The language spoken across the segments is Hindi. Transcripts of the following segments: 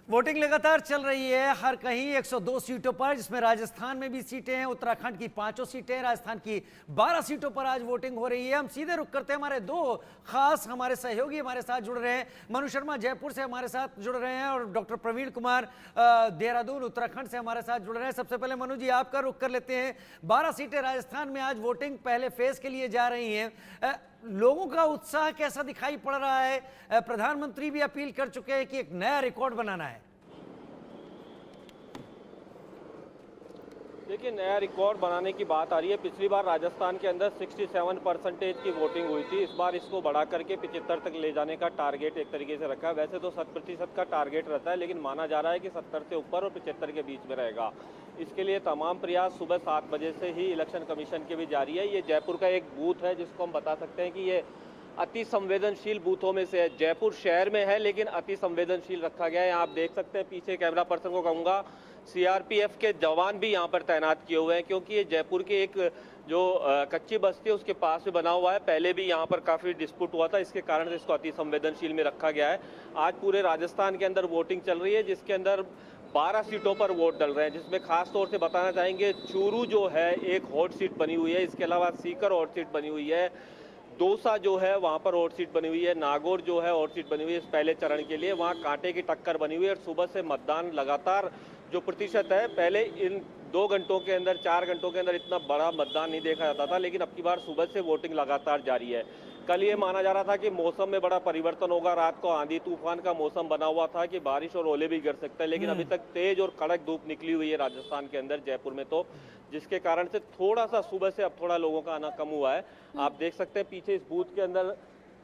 वोटिंग लगातार चल रही है हर कहीं 102 सीटों पर, जिसमें राजस्थान में भी सीटें हैं, उत्तराखंड की 5 सीटें, राजस्थान की 12 सीटों पर आज वोटिंग हो रही है। हम सीधे रुक करते हैं, हमारे दो खास हमारे सहयोगी हमारे साथ जुड़ रहे हैं। मनु शर्मा जयपुर से हमारे साथ जुड़ रहे हैं और डॉक्टर प्रवीण कुमार देहरादून उत्तराखंड से हमारे साथ जुड़ रहे हैं। सबसे पहले मनु जी आपका रुख कर लेते हैं। 12 सीटें राजस्थान में आज वोटिंग पहले फेज के लिए जा रही हैं। लोगों का उत्साह कैसा दिखाई पड़ रहा है? प्रधानमंत्री भी अपील कर चुके हैं कि एक नया रिकॉर्ड बनाना है। देखिए, नया रिकॉर्ड बनाने की बात आ रही है। पिछली बार राजस्थान के अंदर 67% की वोटिंग हुई थी। इस बार इसको बढ़ा करके 75 तक ले जाने का टारगेट एक तरीके से रखा है। वैसे तो 100% का टारगेट रहता है, लेकिन माना जा रहा है कि 70 से ऊपर और 75 के बीच में रहेगा। इसके लिए तमाम प्रयास सुबह 7 बजे से ही इलेक्शन कमीशन के भी जारी है। ये जयपुर का एक बूथ है जिसको हम बता सकते हैं कि ये अति संवेदनशील बूथों में से है। जयपुर शहर में है लेकिन अति संवेदनशील रखा गया है। आप देख सकते हैं, पीछे कैमरा पर्सन को कहूँगा, सीआरपीएफ के जवान भी यहाँ पर तैनात किए हुए हैं, क्योंकि ये जयपुर के एक जो कच्ची बस्ती है उसके पास में बना हुआ है। पहले भी यहाँ पर काफ़ी डिस्प्यूट हुआ था, इसके कारण से इसको अति संवेदनशील में रखा गया है। आज पूरे राजस्थान के अंदर वोटिंग चल रही है, जिसके अंदर 12 सीटों पर वोट डल रहे हैं, जिसमें खास तौर से बताना चाहेंगे चूरू जो है एक हॉट सीट बनी हुई है। इसके अलावा सीकर हॉट सीट बनी हुई है, दौसा जो है वहाँ पर हॉट सीट बनी हुई है, नागौर जो है हॉट सीट बनी हुई है इस पहले चरण के लिए। वहाँ कांटे की टक्कर बनी हुई है और सुबह से मतदान लगातार जो प्रतिशत है, पहले इन 2 घंटों के अंदर 4 घंटों के अंदर इतना बड़ा मतदान नहीं देखा जाता था, लेकिन अब की बार सुबह से वोटिंग लगातार जारी है। कल ये माना जा रहा था कि मौसम में बड़ा परिवर्तन होगा, रात को आंधी तूफान का मौसम बना हुआ था कि बारिश और ओले भी गिर सकते हैं, लेकिन अभी तक तेज और कड़क धूप निकली हुई है राजस्थान के अंदर, जयपुर में तो, जिसके कारण से थोड़ा सा सुबह से अब थोड़ा लोगों का आना कम हुआ है। आप देख सकते हैं पीछे इस बूथ के अंदर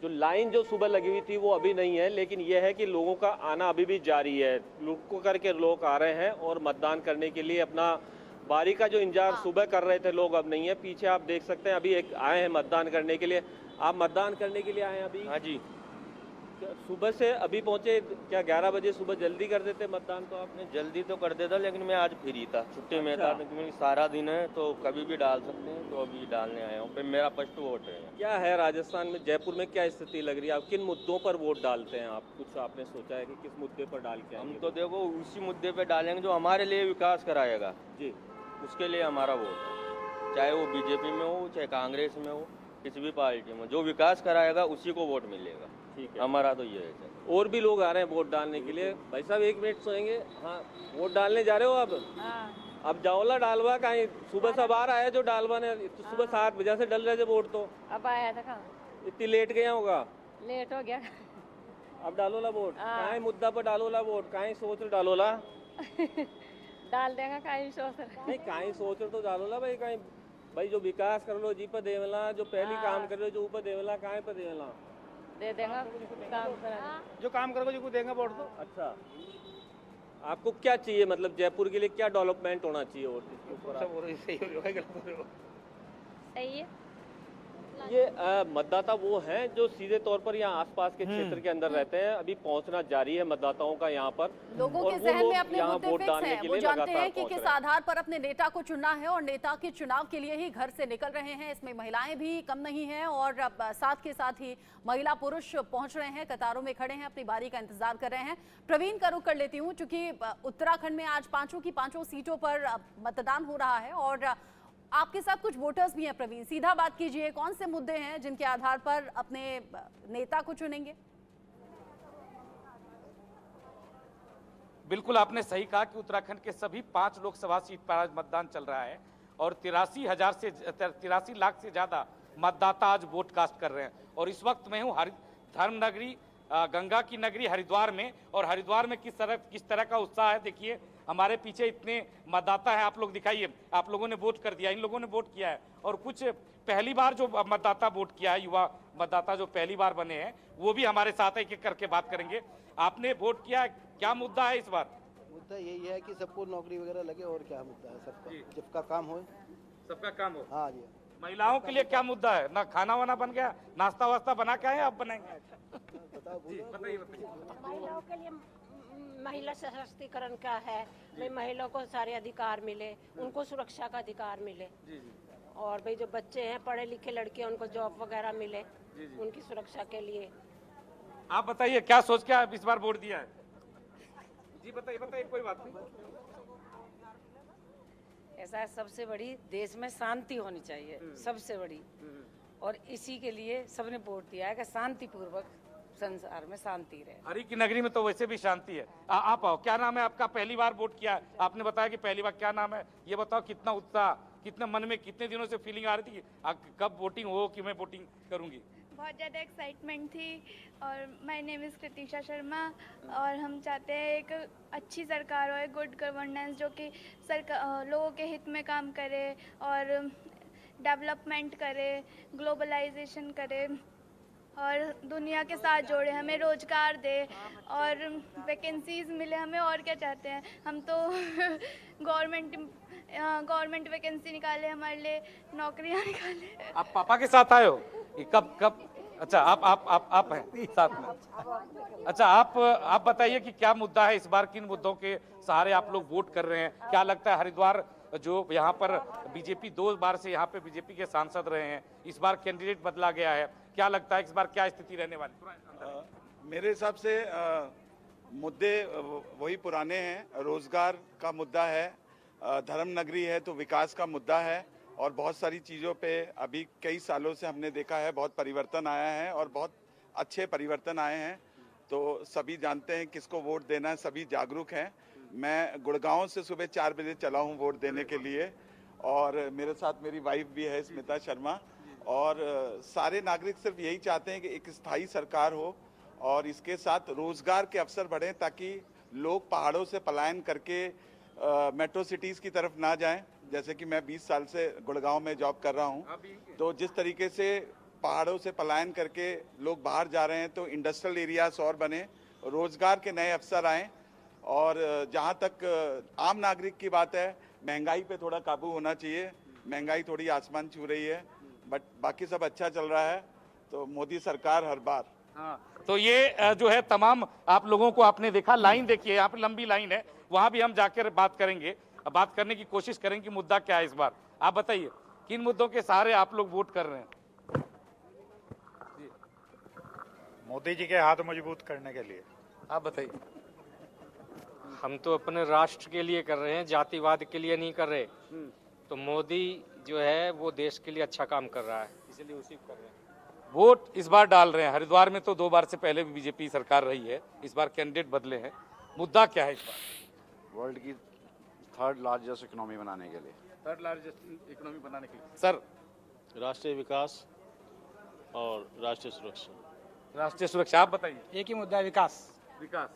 जो लाइन जो सुबह लगी हुई थी वो अभी नहीं है, लेकिन यह है कि लोगों का आना अभी भी जारी है। रुक करके लोग आ रहे हैं और मतदान करने के लिए अपना बारी का जो इंतजार सुबह कर रहे थे लोग अब नहीं है। पीछे आप देख सकते हैं अभी एक आए हैं मतदान करने के लिए। आप मतदान करने के लिए आए हैं अभी? हाँ जी, सुबह से अभी पहुंचे क्या? 11 बजे सुबह जल्दी कर देते मतदान तो आपने? जल्दी तो कर देता, लेकिन मैं आज फ्री था, छुट्टी में था, क्योंकि सारा दिन है तो कभी भी डाल सकते हैं, तो अभी डालने आया हूँ। फिर मेरा फर्स्ट वोट है। क्या है राजस्थान में, जयपुर में क्या स्थिति लग रही है? आप किन मुद्दों पर वोट डालते हैं? आप कुछ आपने सोचा है कि किस मुद्दे पर डाल के हम तो देखो उसी मुद्दे पे डालेंगे जो हमारे लिए विकास कराएगा जी, उसके लिए हमारा वोट है। चाहे वो बीजेपी में हो, चाहे कांग्रेस में हो, किसी भी पार्टी में, जो विकास कराएगा उसी को वोट मिलेगा। ठीक है, हमारा तो ये है। और भी लोग आ रहे हैं वोट डालने के लिए। भाई साहब 1 मिनट सोएंगे? हाँ, वोट डालने जा रहे हो आप? हाँ। अब जाओला डालवा कहीं सुबह सब आ रहा है जो डालवा ने तो सुबह 7 बजे से डल रहे थे वोट, तो अब आया था कहाँ? इतनी लेट गया होगा। लेट हो गया। अब डालोला वोट, हाँ। कहीं मुद्दा पर डालोला वोट, कहीं सोच रहे डालोला? डाल देगा कहीं सोच रहा। नहीं, कहीं सोच रहे तो डालोला भाई, कहीं भाई जो विकास कर लो जी पर देवला, जो पहली काम कर लो जो ऊपर देवला, कहीं पर देवला दे देगा काम करा। जो काम करोगे जो देंगे वोट तो। अच्छा, आपको क्या चाहिए, मतलब जयपुर के लिए क्या डेवलपमेंट होना चाहिए? और सही है। ये मतदाता वो हैं जो सीधे तौर पर यहाँ आसपास के क्षेत्र के अंदर रहते हैं। अभी पहुंचना जारी है मतदाताओं का यहाँ पर। लोगों और के वो जहन लोग में अपने यहाँ मुद्दे वोट फिक्स डालने हैं। के वो लिए जानते लगातार हैं कि पहुंच किस रहे हैं। आधार पर अपने नेता को चुनना है और नेता के चुनाव के लिए ही घर से निकल रहे हैं। इसमें महिलाएं भी कम नहीं हैं और साथ के साथ ही महिला पुरुष पहुंच रहे हैं, कतारों में खड़े हैं, अपनी बारी का इंतजार कर रहे हैं। प्रवीण का रुख कर लेती हूँ, चूंकि उत्तराखंड में आज 5 की 5 सीटों पर मतदान हो रहा है और आपके साथ कुछ वोटर्स भी हैं। प्रवीण, सीधा बात कीजिए, कौन से मुद्दे हैं जिनके आधार पर अपने नेता को चुनेंगे? बिल्कुल आपने सही कहा कि उत्तराखंड के सभी 5 लोकसभा सीट पर आज मतदान चल रहा है और 83 लाख से ज्यादा मतदाता आज वोट कास्ट कर रहे हैं। और इस वक्त मैं हूँ धर्म नगरी, गंगा की नगरी हरिद्वार में, और हरिद्वार में किस तरह का उत्साह है देखिए। हमारे पीछे इतने मतदाता हैं, आप लोग दिखाइए। आप लोगों ने वोट कर दिया, इन लोगों ने वोट किया है, और कुछ पहली बार जो मतदाता वोट किया है, युवा मतदाता जो पहली बार बने हैं, वो भी हमारे साथ एक एक करके बात करेंगे। आपने वोट किया, क्या मुद्दा है इस बार? मुद्दा यही है कि सबको नौकरी वगैरह लगे, और क्या मुद्दा है? सबका काम हो। सबका काम हो। हाँ जी। महिलाओं के लिए क्या मुद्दा है? ना खाना वाना बन गया, नाश्ता वास्ता बना के आए, आप बनाएंगे? बताइए। महिलाओं के लिए महिला सशक्तिकरण का है, भाई महिलाओं को सारे अधिकार मिले, उनको सुरक्षा का अधिकार मिले, और भाई जो बच्चे हैं पढ़े लिखे लड़के उनको जॉब वगैरह मिले, उनकी सुरक्षा के लिए। आप बताइए क्या सोच के आप इस बार वोट दिया है? जी बताइए बताइए, कोई बात नहीं। ऐसा है, सबसे बड़ी देश में शांति होनी चाहिए, सबसे बड़ी। और इसी के लिए सबने वोट दिया है कि शांतिपूर्वक संसार में शांति रहे। हरी की नगरी में तो वैसे भी शांति है। आप आओ, क्या नाम है आपका? पहली बार वोट किया, आपने बताया कि पहली बार, क्या नाम है ये बताओ? कितना उत्साह, कितने मन में कितने दिनों से फीलिंग आ रही थी कब वोटिंग हो कि मैं वोटिंग करूंगी? बहुत ज़्यादा एक्साइटमेंट थी। और my name is Kritisha Sharma और हम चाहते हैं एक अच्छी सरकार हो, गुड गवर्नेंस जो कि सरकार लोगों के हित में काम करे और डेवलपमेंट करे, ग्लोबलाइजेशन करे और दुनिया के साथ जोड़े, हमें रोज़गार दे और वैकेंसीज़ मिले हमें। और क्या चाहते हैं हम तो गवर्नमेंट वैकेंसी निकाले, हमारे लिए नौकरियां निकाले। आप पापा के साथ आए हो? कब? अच्छा, आप हैं साथ में। अच्छा, आप बताइए कि क्या मुद्दा है इस बार, किन मुद्दों के सहारे आप लोग वोट कर रहे हैं? क्या लगता है हरिद्वार जो यहाँ पर बीजेपी 2 बार से यहाँ पे बीजेपी के सांसद रहे हैं, इस बार कैंडिडेट बदला गया है, क्या लगता है इस बार क्या स्थिति रहने वाली? मेरे हिसाब से मुद्दे वही पुराने हैं। रोजगार का मुद्दा है, धर्म नगरी है तो विकास का मुद्दा है और बहुत सारी चीज़ों पे अभी कई सालों से हमने देखा है बहुत परिवर्तन आया है और बहुत अच्छे परिवर्तन आए हैं। तो सभी जानते हैं किसको वोट देना है, सभी जागरूक हैं। मैं गुड़गांव से सुबह 4 बजे चला हूँ वोट देने के लिए और मेरे साथ मेरी वाइफ भी है स्मिता शर्मा। और सारे नागरिक सिर्फ यही चाहते हैं कि एक स्थायी सरकार हो और इसके साथ रोजगार के अवसर बढ़ें ताकि लोग पहाड़ों से पलायन करके मेट्रो सिटीज़ की तरफ ना जाएं। जैसे कि मैं 20 साल से गुड़गांव में जॉब कर रहा हूं, तो जिस तरीके से पहाड़ों से पलायन करके लोग बाहर जा रहे हैं तो इंडस्ट्रियल एरियाज और बने, रोजगार के नए अवसर आएँ। और जहां तक आम नागरिक की बात है, महंगाई पे थोड़ा काबू होना चाहिए। महंगाई थोड़ी आसमान छू रही है, बट बाकी सब अच्छा चल रहा है। तो मोदी सरकार हर बार। हाँ, तो ये जो है तमाम आप लोगों को आपने देखा, लाइन देखिए, यहाँ पे लंबी लाइन है, वहां भी हम जाकर बात करेंगे, बात करने की कोशिश करेंगे कि मुद्दा क्या है इस बार। आप बताइए किन मुद्दों के सहारे आप लोग वोट कर रहे हैं? मोदी जी के हाथ मजबूत करने के लिए। आप बताइए। हम तो अपने राष्ट्र के लिए कर रहे हैं, जातिवाद के लिए नहीं कर रहे। तो मोदी जो है वो देश के लिए अच्छा काम कर रहा है, इसलिए उसी को कर रहे हैं। वोट इस बार डाल रहे हैं। हरिद्वार में तो 2 बार से पहले भी बीजेपी सरकार रही है, इस बार कैंडिडेट बदले हैं। मुद्दा क्या है इस बार? वर्ल्ड की 3rd लार्जेस्ट इकोनॉमी बनाने के लिए। 3rd लार्जेस्ट इकोनॉमी बनाने के लिए सर? राष्ट्रीय विकास और राष्ट्रीय सुरक्षा। राष्ट्रीय सुरक्षा। आप बताइए। एक ही मुद्दा है, विकास। विकास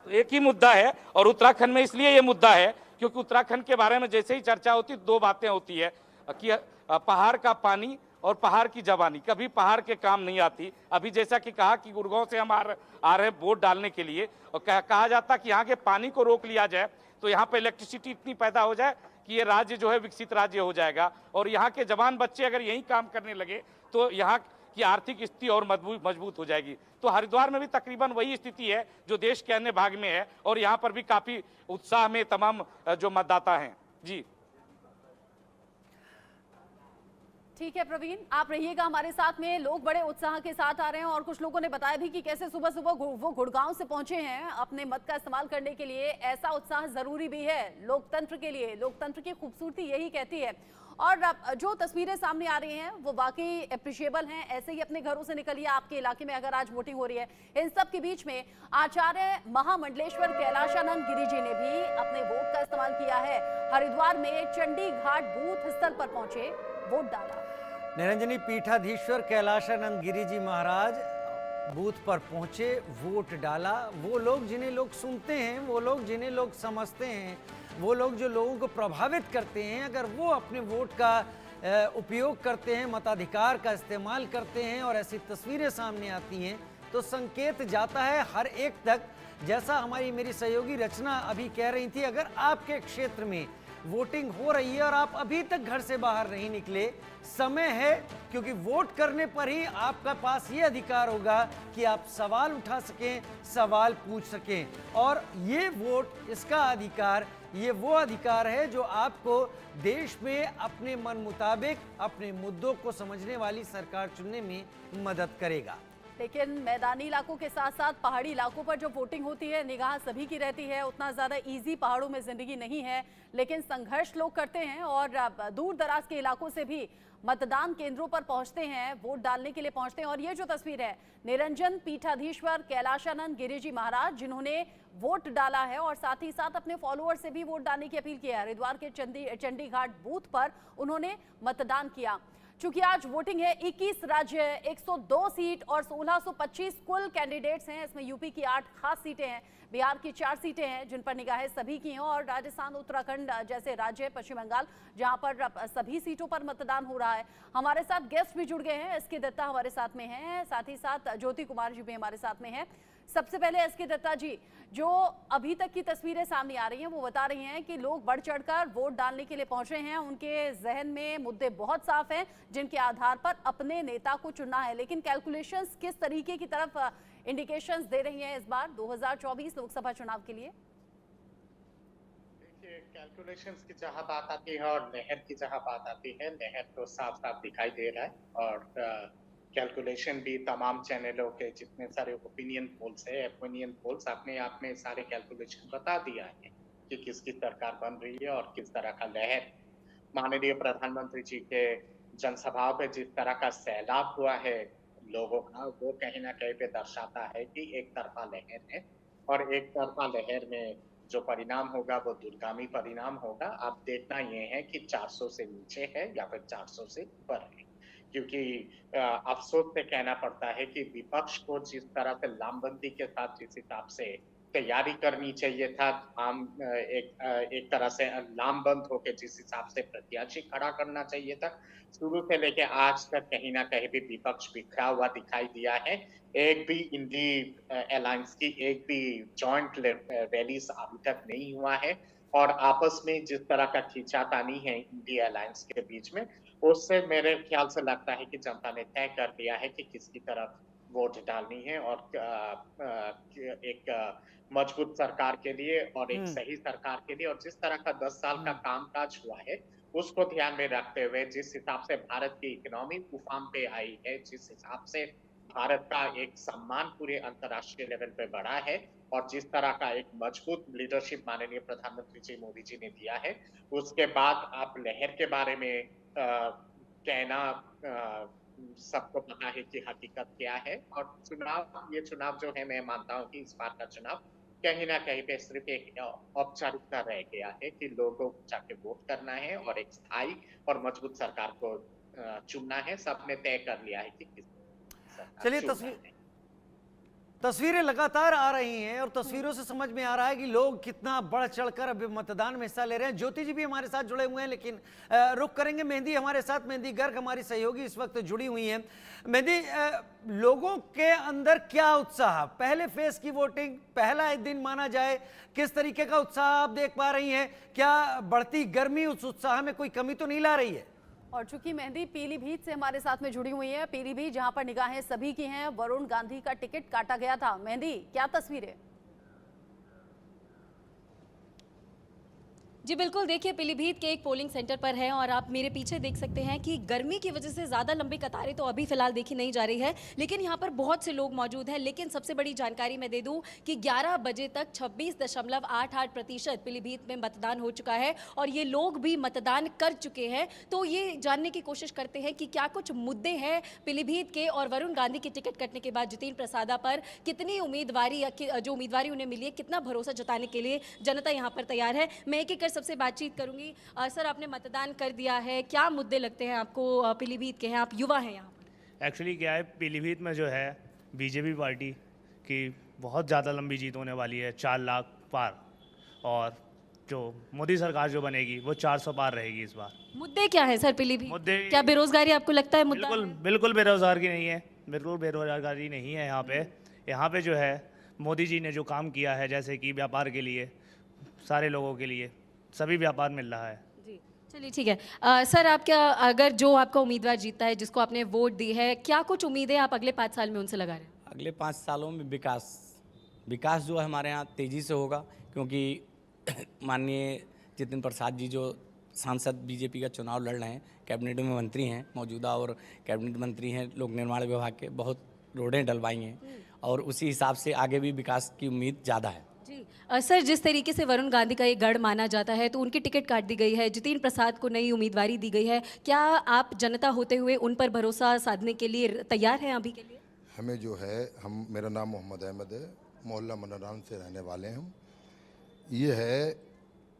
तो एक ही मुद्दा है और उत्तराखंड में इसलिए ये मुद्दा है क्योंकि उत्तराखंड के बारे में जैसे ही चर्चा होती 2 बातें होती है कि पहाड़ का पानी और पहाड़ की जवानी, कभी पहाड़ के काम नहीं आती। अभी जैसा कि कहा कि गुड़गांव से हम आ रहे हैं वोट डालने के लिए और कहा जाता कि यहाँ के पानी को रोक लिया जाए तो यहाँ पे इलेक्ट्रिसिटी इतनी पैदा हो जाए कि ये राज्य जो है विकसित राज्य हो जाएगा और यहाँ के जवान बच्चे अगर यही काम करने लगे तो यहाँ की आर्थिक स्थिति और मजबूत हो जाएगी। तो हरिद्वार में भी तकरीबन वही स्थिति है जो देश के अन्य भाग में है और यहाँ पर भी काफी उत्साह में तमाम जो मतदाता हैं। जी ठीक है प्रवीण, आप रहिएगा हमारे साथ में। लोग बड़े उत्साह के साथ आ रहे हैं और कुछ लोगों ने बताया भी कि कैसे सुबह सुबह वो गुड़गांव से पहुंचे हैं अपने मत का इस्तेमाल करने के लिए। ऐसा उत्साह जरूरी भी है लोकतंत्र के लिए, लोकतंत्र की खूबसूरती यही कहती है। और जो तस्वीरें सामने आ रही हैं वो वाकई अप्रिशिएबल हैं। ऐसे ही अपने घरों से निकलिए आपके इलाके में अगर आज वोटिंग हो रही है। इन सब के बीच में आचार्य महामंडलेश्वर कैलाशानंद गिरी जी ने भी अपने वोट का इस्तेमाल किया है। हरिद्वार में चंडी घाट बूथ स्थल पर पहुंचे, वोट डाला। निरंजनी पीठाधीश्वर कैलाशानंद गिरी जी महाराज बूथ पर पहुंचे, वोट डाला। वो लोग जिन्हें लोग सुनते हैं, वो लोग जिन्हें लोग समझते हैं, वो लोग जो लोगों को प्रभावित करते हैं, अगर वो अपने वोट का उपयोग करते हैं, मताधिकार का इस्तेमाल करते हैं और ऐसी तस्वीरें सामने आती हैं तो संकेत जाता है हर एक तक। जैसा हमारी मेरी सहयोगी रचना अभी कह रही थी, अगर आपके क्षेत्र में वोटिंग हो रही है और आप अभी तक घर से बाहर नहीं निकले, समय है, क्योंकि वोट करने पर ही आपका पास ये अधिकार होगा कि आप सवाल उठा सकें, सवाल पूछ सकें। और ये वोट, इसका अधिकार, ये वो अधिकार है जो आपको देश में अपने मन मुताबिक अपने मुद्दों को समझने वाली सरकार चुनने में मदद करेगा। लेकिन मैदानी इलाकों के साथ साथ पहाड़ी इलाकों पर जो वोटिंग होती है निगाह सभी की रहती है। उतना ज़्यादा इजी पहाड़ों में ज़िंदगी नहीं है, लेकिन संघर्ष लोग करते हैं और दूर दराज के इलाकों से भी मतदान केंद्रों पर पहुंचते हैं, वोट डालने के लिए पहुंचते हैं। और ये जो तस्वीर है, निरंजन पीठाधीश्वर कैलाशानंद गिरिजी महाराज जिन्होंने वोट डाला है और साथ ही साथ अपने फॉलोअर से भी वोट डालने की अपील की है। हरिद्वार के चंडी घाट बूथ पर उन्होंने मतदान किया। चूंकि आज वोटिंग है, 21 राज्य, 102 सीट और 1625 कुल कैंडिडेट्स हैं। इसमें यूपी की 8 खास सीटें हैं, बिहार की 4 सीटें हैं जिन पर निगाहें सभी की हैं, और राजस्थान, उत्तराखंड जैसे राज्य, पश्चिम बंगाल जहां पर सभी सीटों पर मतदान हो रहा है। हमारे साथ गेस्ट भी जुड़ गए हैं। एसके दत्ता हमारे साथ में हैं, साथ ही साथ ज्योति कुमार जी भी हमारे साथ में हैं। सबसे पहले एसके दत्ता जी, जो अभी तक की तस्वीरें सामने आ रही हैं वो बता रही हैं कि लोग बढ़ चढ़कर वोट डालने के लिए पहुंचे हैं। उनके जहन में मुद्दे बहुत साफ हैं जिनके आधार पर अपने नेता को चुनना है, लेकिन कैलकुलेशंस किस तरीके की तरफ इंडिकेशंस दे रही हैं इस बार 2024 लोकसभा चुनाव के लिए? देखिए, कैलकुलेशंस की जहां बात आती है और लहर की जहां बात आती है, लहर तो साफ साफ दिखाई दे रहा है और कैलकुलेशन भी तमाम चैनलों के जितने सारे ओपिनियन पोल्स है, ओपिनियन पोल्स अपने आप में सारे कैलकुलेशन बता दिया है कि किसकी सरकार बन रही है और किस तरह का लहर। माननीय प्रधानमंत्री जी के जनसभाओं पे जिस तरह का सैलाब हुआ है लोगों का, वो कहीं ना कहीं पे दर्शाता है कि एक तरफा लहर है और एक तरफा लहर में जो परिणाम होगा वो दूरगामी परिणाम होगा। अब देखना ये है कि 400 से नीचे है या फिर 400 से ऊपर है, क्योंकि अफसोस से कहना पड़ता है कि विपक्ष को जिस तरह से लामबंदी के साथ जिस हिसाब से तैयारी करनी चाहिए था, एक तरह से लामबंद होकर जिस हिसाब से प्रत्याशी खड़ा करना चाहिए था, शुरू से लेके आज तक कहीं ना कहीं भी विपक्ष बिखरा हुआ दिखाई दिया है। एक भी इंडी अलायंस की एक भी जॉइंट रैलीज अभी तक नहीं हुआ है और आपस में जिस तरह का खींचातानी है इंडी अलायंस के बीच में, उससे मेरे ख्याल से लगता है कि जनता ने तय कर दिया है कि किसकी तरफ वोट डालनी है और एक मजबूत सरकार के लिए और एक सही सरकार के लिए। और जिस तरह का 10 साल का कामकाज हुआ है उसको ध्यान में रखते हुए, जिस हिसाब से भारत की इकोनॉमी उफान पे आई है, जिस हिसाब से भारत का एक सम्मान पूरे अंतर्राष्ट्रीय लेवल पे बढ़ा है और जिस तरह का एक मजबूत लीडरशिप माननीय प्रधानमंत्री जी मोदी जी ने दिया है, उसके बाद आप लहर के बारे में कहना सबको पता है कि हकीकत क्या है। और ये चुनाव जो है, मैं मानता हूँ कि इस बार का चुनाव कहीं ना कहीं पे सिर्फ एक औपचारिकता रह गया है कि लोगों को जाके वोट करना है और एक स्थायी और मजबूत सरकार को चुनना है। सबने तय कर लिया है कि किस सरकार चलिए, तस्वीरें लगातार आ रही हैं और तस्वीरों से समझ में आ रहा है कि लोग कितना बढ़ चढ़कर अभी मतदान में हिस्सा ले रहे हैं। ज्योति जी भी हमारे साथ जुड़े हुए हैं, लेकिन रुक करेंगे। मेहंदी हमारे साथ, मेहंदी गर्ग हमारी सहयोगी इस वक्त जुड़ी हुई हैं। मेहंदी, लोगों के अंदर क्या उत्साह, पहले फेज की वोटिंग, पहला दिन माना जाए, किस तरीके का उत्साह आप देख पा रही हैं? क्या बढ़ती गर्मी उस उत्साह में कोई कमी तो नहीं ला रही है? और चूंकि मेहंदी पीलीभीत से हमारे साथ में जुड़ी हुई है, पीलीभीत जहां पर निगाहें सभी की हैं, वरुण गांधी का टिकट काटा गया था। मेहंदी, क्या तस्वीर है? जी बिल्कुल, देखिए पीलीभीत के एक पोलिंग सेंटर पर है और आप मेरे पीछे देख सकते हैं कि गर्मी की वजह से ज़्यादा लंबी कतारें तो अभी फिलहाल देखी नहीं जा रही है, लेकिन यहाँ पर बहुत से लोग मौजूद हैं। लेकिन सबसे बड़ी जानकारी मैं दे दूँ कि 11 बजे तक 26.88% पीलीभीत में मतदान हो चुका है और ये लोग भी मतदान कर चुके हैं। तो ये जानने की कोशिश करते हैं कि क्या कुछ मुद्दे हैं पीलीभीत के और वरुण गांधी की टिकट कटने के बाद जितेंद्र प्रसादा पर कितनी उम्मीदवारी, जो उम्मीदवारी उन्हें मिली है, कितना भरोसा जताने के लिए जनता यहाँ पर तैयार है। मैं एक एक सबसे बातचीत करूंगी। सर, आपने मतदान कर दिया है, क्या मुद्दे लगते हैं आपको पीलीभीत के हैं, आप युवा हैं यहाँ पर? एक्चुअली क्या है, पीलीभीत में जो है बीजेपी पार्टी की बहुत ज़्यादा लंबी जीत होने वाली है, 4 लाख पार, और जो मोदी सरकार जो बनेगी वो 400 पार रहेगी इस बार। मुद्दे क्या है सर पीलीभीत? मुद्दे क्या बेरोजगारी आपको लगता है मुद्दा? बिल्कुल बेरोजगारी नहीं है, बिल्कुल बेरोजगारी नहीं है यहाँ पे जो है मोदी जी ने जो काम किया है, जैसे कि व्यापार के लिए, सारे लोगों के लिए सभी व्यापार मिल रहा है। जी चलिए ठीक है। सर, आप क्या, अगर जो आपका उम्मीदवार जीतता है, जिसको आपने वोट दी है, क्या कुछ उम्मीदें आप अगले 5 साल में उनसे लगा रहे हैं? अगले 5 सालों में विकास जो है हमारे यहाँ तेज़ी से होगा, क्योंकि माननीय जितेंद्र प्रसाद जी जो सांसद बीजेपी का चुनाव लड़ रहे हैं, कैबिनेट में मंत्री हैं मौजूदा और कैबिनेट मंत्री हैं लोक निर्माण विभाग के, बहुत रोडें डलवाई हैं और उसी हिसाब से आगे भी विकास की उम्मीद ज़्यादा है। जी सर, जिस तरीके से वरुण गांधी का ये गढ़ माना जाता है तो उनकी टिकट काट दी गई है, जितेंद्र प्रसाद को नई उम्मीदवारी दी गई है, क्या आप जनता होते हुए उन पर भरोसा साधने के लिए तैयार हैं अभी के लिए? हमें जो है मेरा नाम मोहम्मद अहमद है, मोहल्ला मनरान से रहने वाले हैं हम। ये है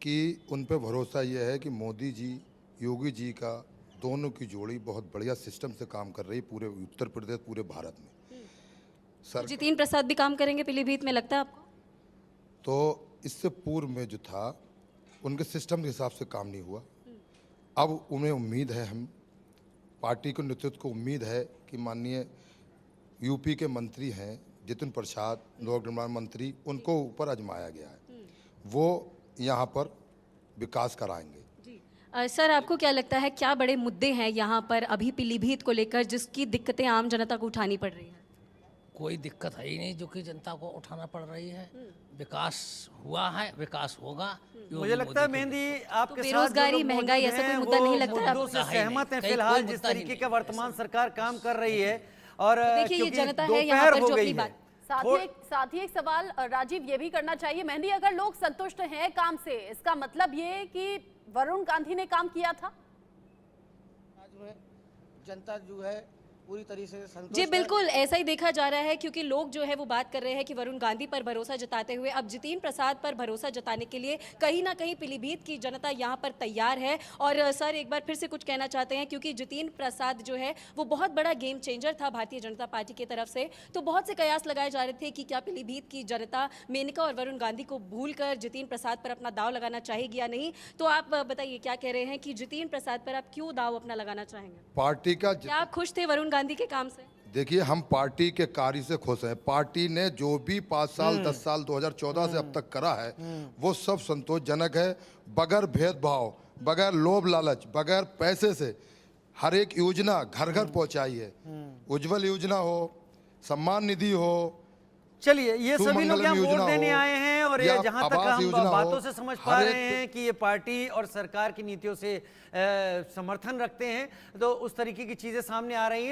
कि उन पे भरोसा ये है कि मोदी जी योगी जी का दोनों की जोड़ी बहुत बढ़िया सिस्टम से काम कर रही है पूरे उत्तर प्रदेश, पूरे भारत में। सर जितेंद्र प्रसाद भी काम करेंगे पीलीभीत में, लगता है आपको? तो इससे पूर्व में जो था उनके सिस्टम के हिसाब से काम नहीं हुआ। अब उन्हें उम्मीद है, हम पार्टी के नेतृत्व को उम्मीद है कि माननीय यूपी के मंत्री हैं जितिन प्रसाद, लोक निर्माण मंत्री, उनको ऊपर आजमाया गया है, वो यहाँ पर विकास कराएंगे। सर, आपको क्या लगता है क्या बड़े मुद्दे हैं यहाँ पर अभी पीलीभीत को लेकर जिसकी दिक्कतें आम जनता को उठानी पड़ रही है? कोई दिक्कत है ही नहीं जो कि जनता को उठाना पड़ रही है। विकास हुआ है, विकास होगा। मुझे लगता है मेहंदी आपके साथ बेरोजगारी, महंगाई ऐसा कोई मुद्दा नहीं लगता है? मुद्दों से सहमत हैं फिलहाल जिस तरीके का वर्तमान सरकार काम कर रही है। और देखिए ये जनता है यहाँ पर जो अपनी बात। साथ ही एक सवाल राजीव ये भी करना चाहिए मेहंदी, अगर लोग संतुष्ट हैं काम से, इसका मतलब ये कि वरुण गांधी ने काम किया था? जनता जो है पूरी तरीके से संतुष्ट जी बिल्कुल ऐसा ही देखा जा रहा है, क्योंकि लोग जो है वो बात कर रहे हैं कि वरुण गांधी पर भरोसा जताते हुए अब जितेंद्र प्रसाद पर भरोसा जताने के लिए कहीं ना कहीं पीलीभीत की जनता यहां पर तैयार है। और सर एक बार फिर से कुछ कहना चाहते हैं, क्योंकि जितेंद्र प्रसाद जो है वो बहुत बड़ा गेम चेंजर था भारतीय जनता पार्टी की तरफ से, तो बहुत से कयास लगाए जा रहे थे कि क्या पीलीभीत की जनता मेनका और वरुण गांधी को भूल कर जितेंद्र प्रसाद पर अपना दाव लगाना चाहेगी या नहीं? तो आप बताइए क्या कह रहे हैं कि जितेंद्र प्रसाद पर आप क्यों दाव अपना लगाना चाहेंगे? पार्टी का क्या आप खुश थे वरुण गांधी के काम से? देखिए, हम पार्टी के कार्य से खुश हैं। पार्टी ने जो भी 5 साल 10 साल 2014 से अब तक करा है वो सब संतोषजनक है। बगैर भेदभाव, बगैर लोभ लालच, बगैर पैसे से हर एक योजना घर घर पहुंचाई है। उज्जवल योजना हो, सम्मान निधि हो, चलिए ये सभी लोग यहाँ वोट देने आए हैं और ये जहां तक हम बातों से समझ पा रहे हैं कि ये पार्टी और सरकार की नीतियों से समर्थन रखते हैं, तो उस तरीके की चीजें सामने आ रही हैं।